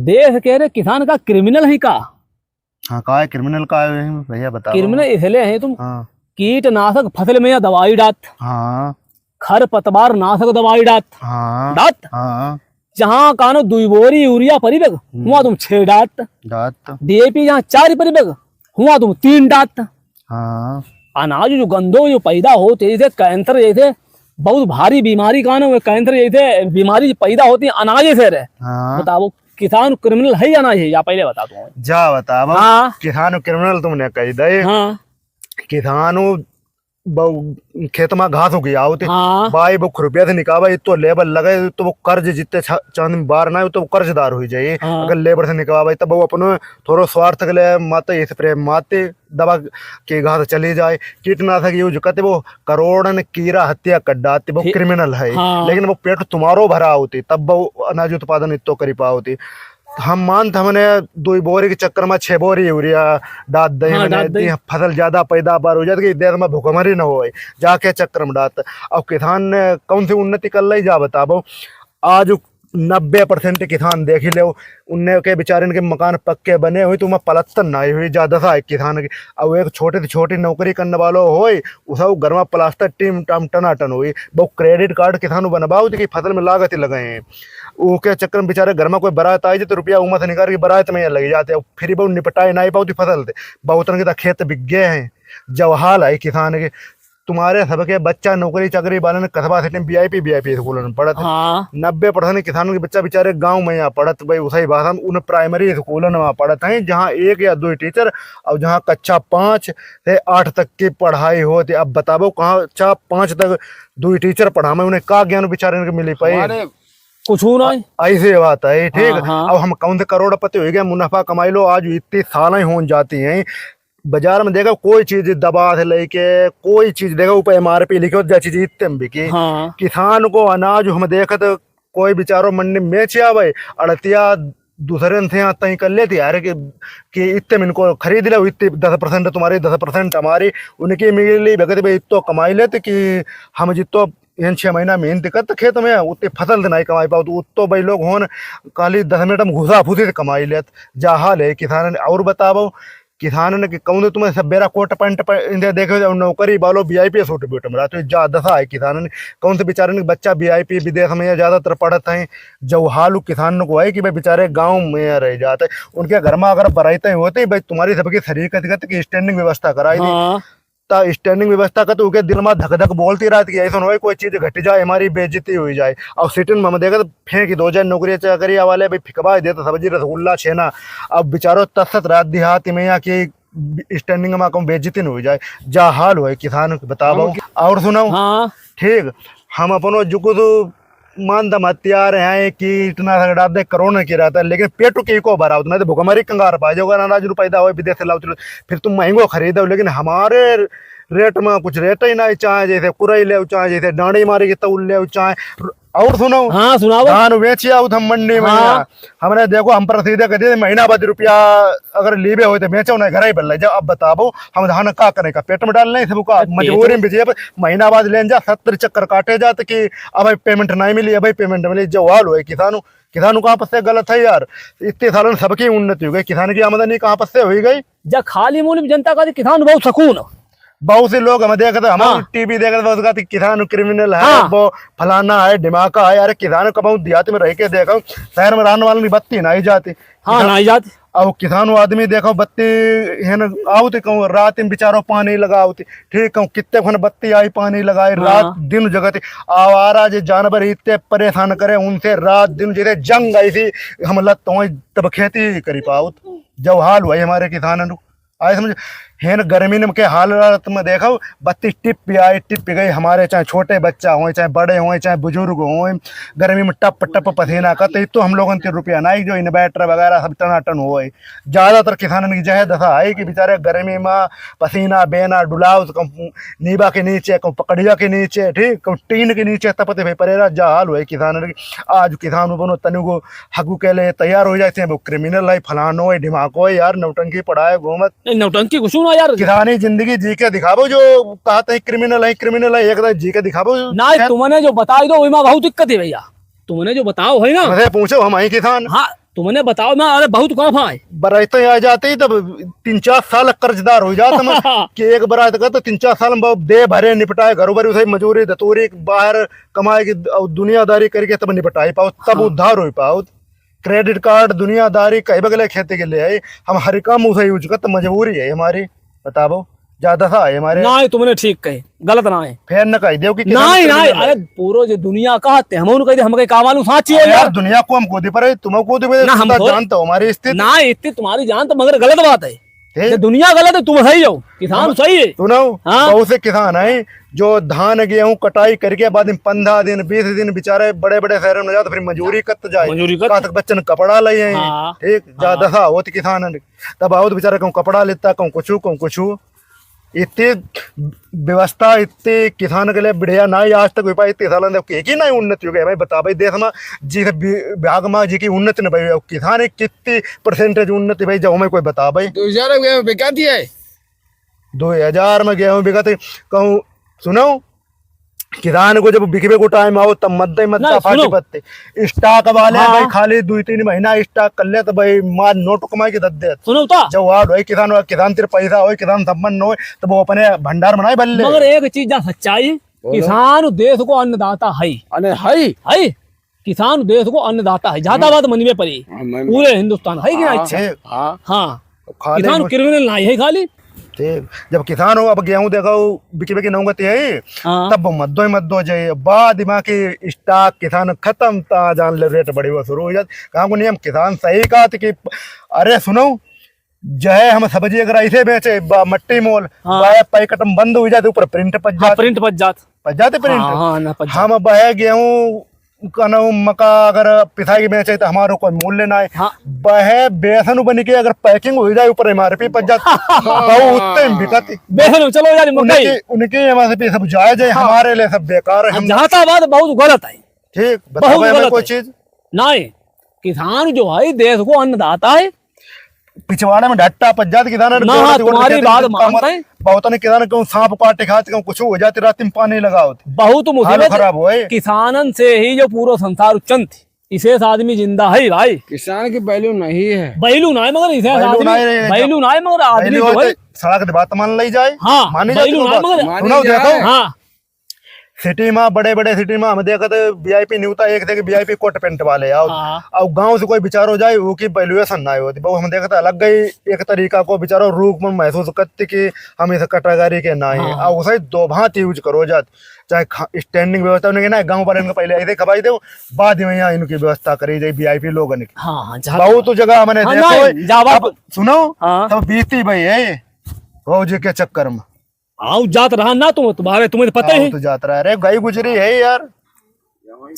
देश कह रहे किसान का क्रिमिनल है का। हाँ का है क्रिमिनल का है भैया बताओ। क्रिमिनल इसलिए है तुम हाँ कीटनाशक फसल में या दवाई डात, हाँ खरपतवार नाशक दवाई डात हाँ डात, हाँ जहाँ कानो 2 बोरी यूरिया परिवेग हुआ तुम 6 डात, दात डीएपी जहाँ 4 परिवेग हुआ तुम 3 डात। हाँ अनाज जो गंदो जो पैदा होते जैसे कैंसर जैसे बहुत भारी बीमारी का ना कैंसर जैसे बीमारी पैदा होती है अनाज से रहे। हाँ बताओ किसान क्रिमिनल है या नहीं है, या पहले बता दो। जा बता हाँ किसान क्रिमिनल तुमने कही दे। हाँ किसानु खेत में घास उगी आवती हाँ बाई वो रुपया से निकावा तो लेबर लगे तो वो कर्ज जितने चांद बार ना तो वो कर्जदार हो जाए। हाँ। अगर लेबर से निकावा तब वो अपने थोड़ा स्वार्थ के लिए माते स्प्रे माते दवा की घास चली जाए कीटनाशक यूज करते वो करोड़न कीड़ा हत्या कर डालती वो क्रिमिनल है। हाँ। लेकिन वो पेट तुम्हारो भरा होती तब वो अनाज उत्पादन इतो करी पाती। हम मानते हमने 2 बोरी के चक्कर में 6 बोरी यूरिया डाल दे हाँ, डाल दे। फसल ज्यादा पैदावार हो जाती देश में भूखमरी न हो जाके चक्कर में डालते। अब किसान ने कौन सी उन्नति कर ली जा बताओ। आज 90% किसान देख ही ले उनने के बेचारे के मकान पक्के बने हुए तो पलस्तन ना हुई ज्यादा सा किसान की। अब एक छोटी से छोटी नौकरी करने वालों हो सब घर में प्लास्टर टीम टम टनाटन हुई वो क्रेडिट कार्ड किसान बनवाओ कि फसल में लागत ही लगाए हैं उसके चक्कर में बेचारे घर में कोई बारात आई तो रुपया उमा से निकाल के बारात में लग जाते हैं फिर बहुत निपटाए ना पाती फसल से बहुत के खेत बिक गए हैं। जब हाल है किसान के तुम्हारे सबके बच्चा नौकरी चाकरी वाले ने कस्बा सिटी वीआईपी स्कूलों में पढ़त। हाँ 90% किसानों के बच्चा बेचारे गांव में यहाँ पढ़त भाई उसी भाषा में उन प्राइमरी स्कूलों में पढ़त हैं जहाँ 1 या 2 टीचर और जहाँ कक्षा 5 से 8 तक की पढ़ाई होती। अब बताओ कहाँ कक्षा 5 तक 2 टीचर पढ़ा में उन्हें का ज्ञान बेचारे को मिली पाई कुछ नहीं ऐसे बात है। ठीक हाँ, हाँ। अब हम कौन से करोड़पति हो गए मुनाफा कमाई लो आज इतनी सालें हो जाती हैं बाजार में देखा कोई चीज दबा से लेके कोई चीज देखा ऊपर एमआरपी लिखे जैसी चीज इतने में बिकी। हाँ किसान को अनाज हम देखा तो कोई बेचारो मंडी में बेचे आवे अड़तिया दूसरे से यहाँ तय कर लेती यार कि इतने में इनको खरीद लो इतने 10% तुम्हारी 10% हमारी उनकी मिली भगत भाई इतो कमाई लेते कि हम जितो 6 महीना मेहनत करते खेत में उतनी फसल नहीं कमाई पाओ तो उतो भाई लोग होन खाली 10 मिनट में घुसा फूसी से कमाई लेते जा हाल है किसान ने। और बताओ किसान ने कौन तुम्हें सब बेरा कोट पैंट देखो नौकरी वालों वीआईपी सूट बूट में तो ज्यादा सा है किसान ने कौन से बेचारे ने बच्चा वीआईपी विदेश में ज्यादातर पढ़ते हैं। जो हाल किसान को है कि भाई बेचारे गांव में रह जाते उनके घर में अगर बराइते होते भाई तुम्हारी सबकी शरीर की स्टैंडिंग व्यवस्था कराई थी हाँ स्टैंडिंग व्यवस्था का तो उनके दिल में धक धक बोलती रहती है ऐसा हो कोई चीज घट जाए हमारी बेइज्जती हुई जाए। और सिटिन में हम देखा तो फेंक 2 नौकरी चाकरिया वाले भाई फिकवा देते सब्जी रसगुल्ला छेना। अब बेचारो तस्त रात देहाती में यहाँ की स्टैंडिंग में कम बेइज्जती नहीं हो जाए जा हाल हुआ किसान बताओ। और सुनाओ हाँ ठीक हम अपनो जुकू तो मानदम हथियार हैं कीटनाशक डाल दे कोरोना की रहता है लेकिन पेटू की को भरा नहीं तो भुखमरी कंगार पा जाओ अनाज पैदा हो विदेश से लाओ फिर तुम महंगो खरीदो। लेकिन हमारे रेट में कुछ रेट ही नहीं चाहे जैसे कुरई ले चाहे जैसे डांडी मारी के तौल ले चाहे। और सुनो हाँ सुनाओ धान बेची आओ हम मंडी में हाँ। हमने देखो हम पर सीधे कहते महीना बाद रुपया अगर लीबे हो तो बेचो ना घर ही बल जाओ। अब बताओ हम धान का करें का पेट में डाल नहीं सबका मजबूरी में बेचे महीना बाद ले जा 70 चक्कर काटे जाते कि अब पेमेंट नहीं मिली अब पेमेंट मिली जो हाल हुए किसानों कहाँ पर से गलत है यार। इतने सालों में सबकी उन्नति हो गई किसान की आमदनी कहाँ पर से हुई गई। जब खाली मूल जनता का किसान बहुत सुकून बहुत से लोग हमें देखते हम टीवी देखते किसान क्रिमिनल है हाँ। वो फलाना है दिमागा है यार किसान कब देहात में रह के देखो शहर में रहने वाले बत्ती नहीं जाती। हाँ नहीं जाती अब किसान आदमी देखो बत्ती है ना आउती कहूँ रात में बेचारो पानी लगाओती ठीक कहूँ कितने खन बत्ती आई पानी लगाए रात दिन जगत आवारा जो जानवर इतने परेशान करे उनसे रात दिन जैसे जंग ऐसी हम लत तब खेती करी पाओ जब हाल हुआ हमारे किसान आए समझ है ना गर्मी के हालत में देखो बत्ती टिप आई टिप गई हमारे चाहे छोटे बच्चा हो चाहे बड़े हों चाहे बुजुर्ग हों गर्मी में टप टप पसीना करते तो हम लोगों के रुपया नहीं जो इन्वर्टर वगैरह सब टनाटन हो ज़्यादातर किसानों की जह दशा है कि बेचारे गर्मी में पसीना बेना डुलाओ नीबा के नीचे कहूँ पकड़िया के नीचे ठीक कहूँ टीन के नीचे तपते भाई परेरा जा हाल हुआ किसान आज किसान बनो तनु को हकू के लिए तैयार हो जाते हैं वो क्रिमिनल है फलानो है ढिमाको है यार नौटंकी पढ़ाए घूमत नौटंकी कुछ ना यार किसानी जिंदगी जी के दिखाबो जो कहते हैं क्रिमिनल है एक जी के दिखाबो ना तुमने जो बताई दो बहुत दिक्कत है भैया तुमने जो बताओ है ना मुझे पूछो हम आई किसान हाँ तुमने बताओ ना, अरे बहुत कौन है। बराइते आ जाते ही तब 3-4 साल कर्जदार हो जाता मैं कि एक बरात का तो 3-4 साल में दे भरे निपटाए, घरों भरी उसे मजूरी दतूरी बाहर कमाए की दुनियादारी करके तब निपटाई पाओ, तब उद्धार हो पाओ। क्रेडिट कार्ड दुनियादारी कई बगले खेती के लिए है, हम हर काम उसे यूज कर, तो मजबूरी है हमारी, बताओ ज्यादा सा है हमारे। ना तुमने ठीक कहे, गलत ना है। फिर न कह दो कि नहीं नहीं, अरे पूरो जो दुनिया कहते हम उनको कह हम कहीं कामालू साची है यार यार। दुनिया को हम कोदी पर तुम को ना हम जानते हो हमारी स्थिति। ना इतनी तुम्हारी जान तो, मगर गलत बात है। ठीक। ये दुनिया गलत है, तुम सही हो, किसान सही है। सुनो, हाँ? बहुत से किसान है जो धान गेहूं कटाई करके बाद में 15 दिन 20 दिन बेचारे बड़े बड़े शहरों में जाते, फिर मजूरी कत जाए, मजूरी कत। कहाँ तक बच्चन कपड़ा ले आए। हाँ। ठीक, ज्यादा सा होती किसान तब आओ तो बेचारे कहूँ कपड़ा लेता, कहूँ कुछ इतनी व्यवस्था इतने किसान के लिए बढ़िया ना ही आज तक हो पाई। इतने साल एक ही ना उन्नति हो गई भाई, बता भाई देश में जिस विभाग में जी की उन्नति नहीं भाई, किसान कितनी परसेंटेज उन्नति भाई जाओ मैं कोई बता भाई। 2000 में बिका दिया है, 2000 में गेहूं बिका थे कहूँ। सुनो, किसान को जब बिकवे को टाइम आओ तब मद्दे नहीं, फाटी सुनो। पत्ते स्टॉक वाले हाँ। भाई खाली 2-3 महीना स्टॉक कर ले तो भाई मार नोट कमाई के दे। सुनो तो, जब वार्ड हो किसान तेरे पैसा हो, किसान संपन्न हो, तो वो अपने भंडार बनाए बल्ले। मगर एक चीज जा सच्चाई, किसान देश को अन्नदाता है। अरे हाई है, किसान देश को अन्नदाता है, ज्यादा बात मन में पड़ी पूरे हिंदुस्तान है कि ना। अच्छा ठीक, हाँ हाँ, खाली किसान क्रिमिनल नहीं है खाली। ठीक, जब किसान हो अब गेहूं देखो बिकी नौगती है, हाँ। तब मद्दो जाए बाद दिमाग की स्टॉक किसान खत्म ता जान ले रेट बढ़ी हुआ शुरू हो जाती। कहाँ को नियम किसान सही कहा था कि अरे सुनो, जो है हम सब्जी अगर ऐसे बेचे मट्टी मोल पैकेट में बंद हो जाते, ऊपर प्रिंट पच हाँ, जाते, प्रिंट बच प्रिंट। हाँ, ना पच हम बह गेहूं का ना मका अगर पिसाई के बेचे तो हमारा कोई मूल्य ना है। हाँ। बह बेसन बन के अगर पैकिंग हो जाए ऊपर MRP पच जाती, बहुत बिकती। बेहन चलो यार मकई। उनकी MRP सब जायज है, हमारे लिए सब बेकार है। हम जहाँ बात बहुत गलत है, ठीक बहुत बताओ हमें गलत कोई है। चीज। नहीं, किसान जो है देश को अन्नदाता है। पिछवाड़े में ढट्टा पच जाती किसान। ना, तुम्हारी बात मानते हैं। बहुत ने किसान कहूँ सांप काटे खाते कहूँ कुछ हो जाती, रात में पानी लगाओ बहुत मुसीबत खराब हुए। किसानन से ही जो पूरा संसार उच्चन थी, इसे आदमी जिंदा है भाई। किसान की वैल्यू नहीं है, बैलू ना है मगर इसे बैलू आदमी, ना है, बैलू ना है मगर आदमी जो है। सड़क की बात मान ली जाए, हाँ, मानी बैलू ना है मगर। जाती। सुनो देखो, हाँ, सिटी में बड़े बड़े सिटी में हम देखा तो VIP नहीं होता, एक देखे VIP कोट पेंट वाले आओ। हाँ। अब गांव से कोई बिचारो जाए वो की वैल्यूएशन ना होती, बहु हम देखा था अलग गई एक तरीका को बिचारो रूप में महसूस करते कि हम इस कैटेगरी के ना है। अब उसे दो भांति यूज करो जात, चाहे स्टैंडिंग व्यवस्था उन्हें ना गाँव पर इनको पहले ऐसे खपाई दो, बाद में यहाँ इनकी व्यवस्था करी जाए VIP लोगों की। हाँ, बहुत जगह मैंने हाँ, देखो। नहीं, जावा- अब सुनो, हाँ। तब बीती भाई है फौजी के चक्कर में आओ जात रहा ना, तुम्हें तुम्हें पता ही तो जाता रहा। अरे गई गुजरी है यार।